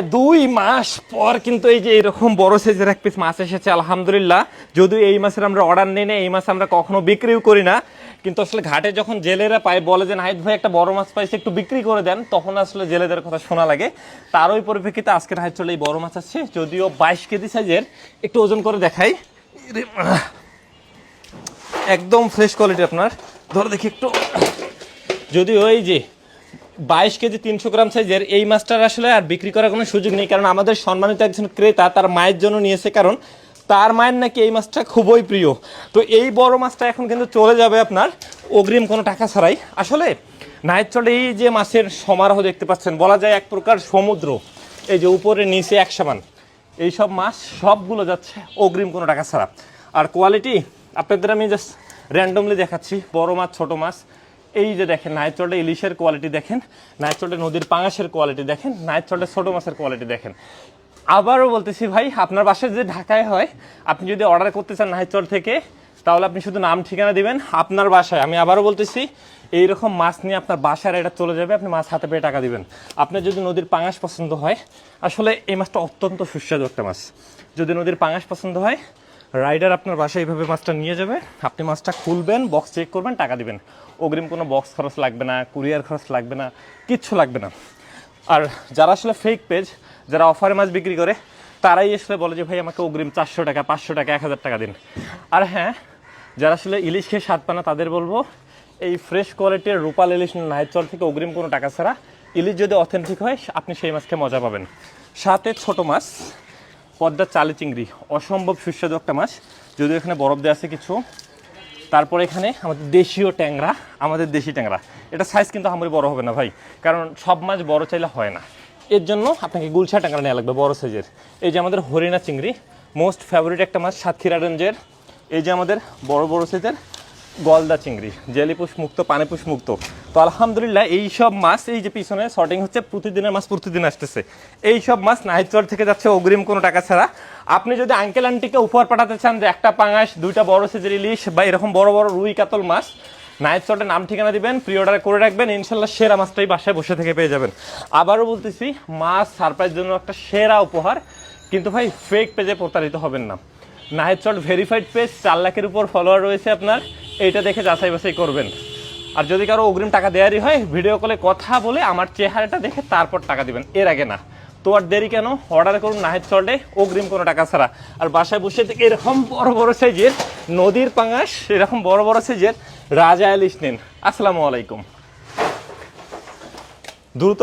2 মাস পর কিন্তু এই যে এরকম বড় সাইজের এক পিস মাছ এসেছে আলহামদুলিল্লাহ। যদিও এই মাছের আমরা অর্ডার নেই না, এই মাছ আমরা কখনো বিক্রিও করি না, কিন্তু আসলে ঘাটে যখন জেলেরা পায় বলে যে নাহিদ ভাই একটা বড় মাছ পাইছে একটু বিক্রি করে দেন, তখন আসলে জেলেদের কথা শোনা লাগে। তার ওই পরিপ্রেক্ষিতে আজকে নাহিদ চলে এই বড় মাছ আছে, যদিও 22 কেজি সাইজের। একটু ওজন করে দেখাই, একদম ফ্রেশ কোয়ালিটি। আপনার ধরো দেখি একটু, যদিও এই যে 22 কেজি 300 গ্রাম সাইজের এই মাছটার আসলে আর বিক্রি করার কোনো সুযোগ নেই, কারণ আমাদের সম্মানিত একজন ক্রেতা তার মায়ের জন্য নিয়েছে, কারণ তার মায়ের নাকি এই মাছটা খুবই প্রিয়। তো এই বড় মাছটা এখন কিন্তু চলে যাবে আপনার অগ্রিম কোনো টাকা ছাড়াই। আসলে নাহিদ চলে এই যে মাছের সমারোহ দেখতে পাচ্ছেন, বলা যায় এক প্রকার সমুদ্র, এই যে উপরে নিচে এক সমান, এইসব মাছ সবগুলো যাচ্ছে অগ্রিম কোনো টাকা ছাড়া। আর কোয়ালিটি আপনাদের আমি জাস্ট র্যান্ডমলি দেখাচ্ছি, বড় মাছ ছোট মাছ। এই যে দেখেন নাহিদ চলে ইলিশের কোয়ালিটি দেখেন, নাহিদ চলে নদীর পাঙাশের কোয়ালিটি দেখেন, নাহিদ চলে ছোট মাছের কোয়ালিটি দেখেন। আবারও বলতেছি ভাই, আপনার বাসায় যে ঢাকায় হয়, আপনি যদি অর্ডার করতে চান নাহিদ চর থেকে, তাহলে আপনি শুধু নাম ঠিকানা দিবেন আপনার বাসায়। আমি আবারও বলতেছি, এইরকম মাছ নিয়ে আপনার বাসার এটা চলে যাবে, আপনি মাছ হাতে পেয়ে টাকা দিবেন। আপনার যদি নদীর পাঙাশ পছন্দ হয়, আসলে এই মাছটা অত্যন্ত সুস্বাদু একটা মাছ। যদি নদীর পাঙাশ পছন্দ হয়, রাইডার আপনার বাসায় এইভাবে মাছটা নিয়ে যাবে, আপনি মাছটা খুলবেন, বক্স চেক করবেন, টাকা দিবেন। অগ্রিম কোনো বক্স খরচ লাগবে না, কুরিয়ার খরচ লাগবে না, কিচ্ছু লাগবে না। আর যারা আসলে ফেক পেজ, যারা অফারে মাছ বিক্রি করে, তারাই আসলে বলে যে ভাই আমাকে অগ্রিম 400 টাকা 500 টাকা 1000 টাকা দিন। আর হ্যাঁ, যারা আসলে ইলিশ খেয়ে স্বাদ পানা, তাদের বলবো এই ফ্রেশ কোয়ালিটির রূপাল ইলিশ নাহিদ চর থেকে অগ্রিম কোনো টাকা ছাড়া। ইলিশ যদি অথেন্টিক হয়, আপনি সেই মাছকে মজা পাবেন। সাথে ছোট মাছ পদ্মার চালি চিংড়ি, অসম্ভব সুস্বাদু একটা মাছ, যদিও এখানে বরফ দেওয়া আছে কিছু। তারপরে এখানে আমাদের দেশীয় ট্যাংরা, আমাদের দেশি ট্যাংরা, এটা সাইজ কিন্তু আমারই বড় হবে না ভাই, কারণ সব মাছ বড় চাইলে হয় না, এর জন্য আপনাকে গুলশা ট্যাংরা নেওয়া লাগবে বড় সাইজের। এই যে আমাদের হরিণা চিংড়ি, মোস্ট ফেভারিট একটা মাছ সাতক্ষীরা রেঞ্জের। এই যে আমাদের বড় বড় সাইজের গলদা চিংড়ি, জেলিপুষ মুক্ত, পানিপুষ মুক্ত। তো আলহামদুলিল্লাহ এই সব মাছ, এই যে পিছনে শর্টিং হচ্ছে, প্রতিদিনের মাছ প্রতিদিন আসতেছে। এই সব মাছ নাহিদ চর থেকে যাচ্ছে অগ্রিম কোনো টাকা ছাড়া। আপনি যদি আঙ্কেল আন্টিকে উপহার পাঠাতে চান যে একটা পাঙাশ, 2টা বড় সাইজের ইলিশ বা এরকম বড় বড় রুই কাতল মাছ, নাহিদ চরে নাম ঠিকানা দিবেন, প্রি অর্ডার করে রাখবেন, ইনশাল্লাহ সেরা মাছটাই বাসায় বসে থেকে পেয়ে যাবেন। আবারও বলতেছি, মাছ সারপ্রাইজ জন্য একটা সেরা উপহার, কিন্তু ভাই ফেক পেজে প্রতারিত হবেন না। নাহিদ চর ভেরিফাইড পেজ, 4 লাখের উপর ফলোয়ার রয়েছে আপনার, এইটা দেখে যাচাই বাছাই করবেন। আর যদি কারো অগ্রিম টাকা দেওয়ারই হয়, ভিডিও কলে কথা বলে আমার চেহারাটা দেখে তারপর টাকা দিবেন, এর আগে না। তো আর দেরি কেন, অর্ডার করুন নাহিদ চরে অগ্রিম কোনো টাকা ছাড়া। আর বাসায় বসে থেকে এরকম বড় বড় সাইজের নদীর পাঙাশ, এরকম বড় বড় সাইজের রাজা ইলিশ নিন। আসসালামু আলাইকুম। দ্রুত